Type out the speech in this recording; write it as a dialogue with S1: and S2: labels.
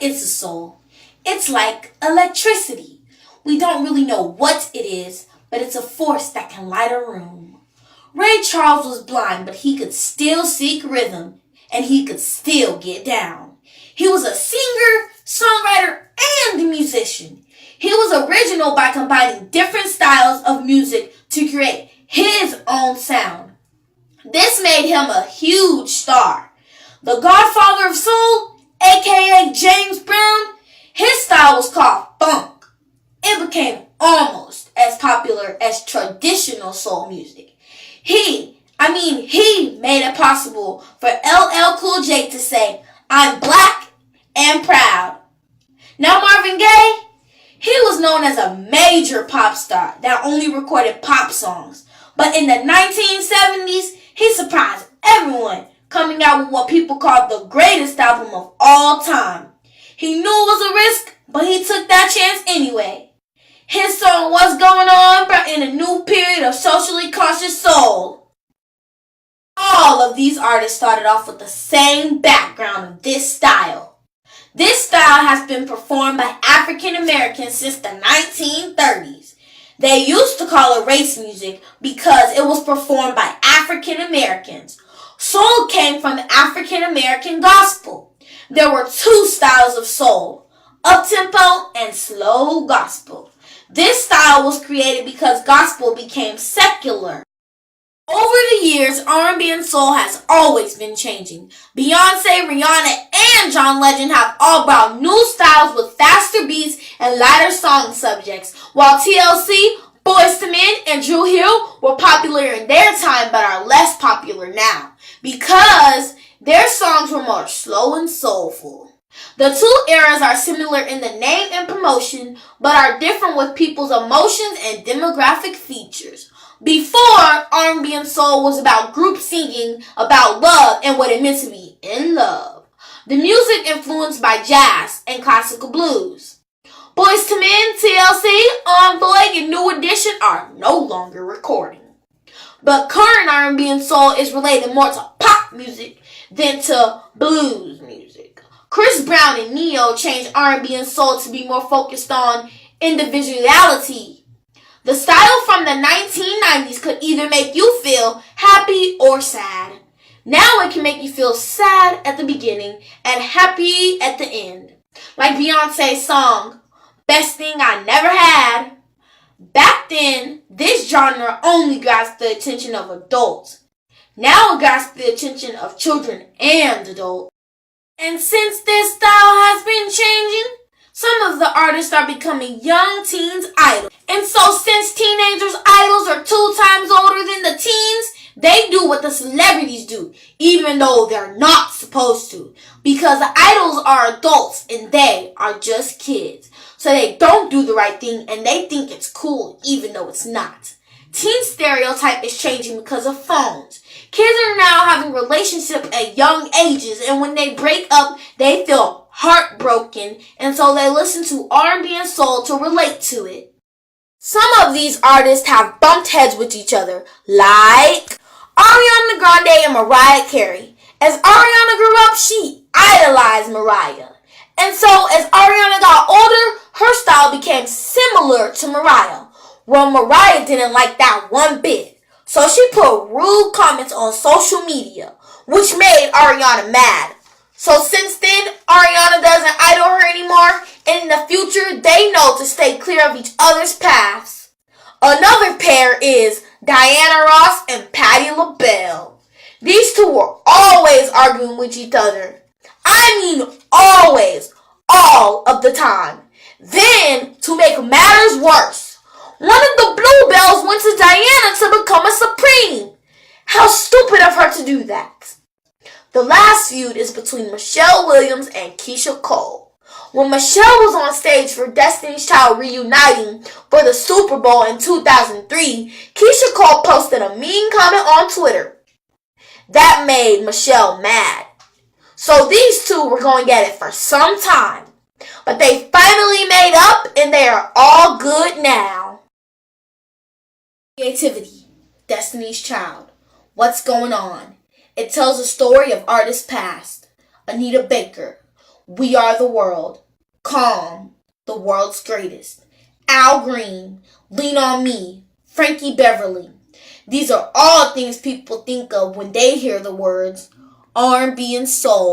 S1: What is a soul? It's like electricity. We don't really know what it is, but it's a force that can light a room. Ray Charles was blind, but he could still seek rhythm, and he could still get down. He was a singer, songwriter, and a musician. He was original by combining different styles of music to create his own sound. This made him a huge star. The Godfather of Soul, aka James Brown, his style was called funk. It became almost as popular as traditional soul music. He made it possible for LL Cool J to say, "I'm black and proud." Now Marvin Gaye, he was known as a major pop star that only recorded pop songs. But in the 1970s, he surprised everyone, coming out with what people called the greatest album of all time. He knew it was a risk, but he took that chance anyway. His song "What's Going On" brought in a new period of socially conscious soul. All of these artists started off with the same background of this style. This style has been performed by African Americans since the 1930s. They used to call it race music because it was performed by African Americans. Soul came from the African American gospel. There were two styles of soul, up-tempo and slow gospel. This style was created because gospel became secular. Over the years, R&B and soul has always been changing. Beyonce, Rihanna, and John Legend have all brought new styles with faster beats and lighter song subjects, while TLC, Boyz II Men, and Dru Hill were popular in their time but are less popular now because their songs were more slow and soulful. The two eras are similar in the name and promotion but are different with people's emotions and demographic features. Before, R&B and soul was about group singing about love and what it meant to be in love. The music influenced by jazz and classical blues. Boyz II Men, TLC, En Vogue, and New Edition are no longer recording. But current R&B and soul is related more to pop music than to blues music. Chris Brown and Neo changed R&B and soul to be more focused on individuality. The style from the 1990s could either make you feel happy or sad. Now it can make you feel sad at the beginning and happy at the end. Like Beyonce's song, "Best Thing I Never Had." Back then, this genre only grasped the attention of adults. Now it grasps the attention of children and adults. And since this style has been changing, some of the artists are becoming young teens' idols. And so since teenagers' idols are 2 times older than the teens, they do what the celebrities do, even though they're not supposed to. Because the idols are adults and they are just kids. So they don't do the right thing and they think it's cool even though it's not. Teen stereotype is changing because of phones. Kids are now having relationships at young ages, and when they break up, they feel heartbroken, and so they listen to R&B and soul to relate to it. Some of these artists have bumped heads with each other, like Ariana Grande and Mariah Carey. As Ariana grew up, she idolized Mariah. And so as Ariana got older, her style became similar to Mariah. Well, Mariah didn't like that one bit. So she put rude comments on social media, which made Ariana mad. So since then, Ariana doesn't idol her anymore, and in the future, they know to stay clear of each other's paths. Another pair is Diana Ross and Patti LaBelle. These two were always arguing with each other. I mean always, all of the time. Then, to make matters worse, one of the Bluebells went to Diana to become a Supreme. How stupid of her to do that. The last feud is between Michelle Williams and Keisha Cole. When Michelle was on stage for Destiny's Child reuniting for the Super Bowl in 2003, Keisha Cole posted a mean comment on Twitter. That made Michelle mad. So these two were going at it for some time. But they finally made up and they are all good now. Creativity, Destiny's Child, What's Going On? It tells a story of artists past. Anita Baker. We Are the World, Calm, The World's Greatest, Al Green, Lean on Me, Frankie Beverly. These are all things people think of when they hear the words R&B and soul.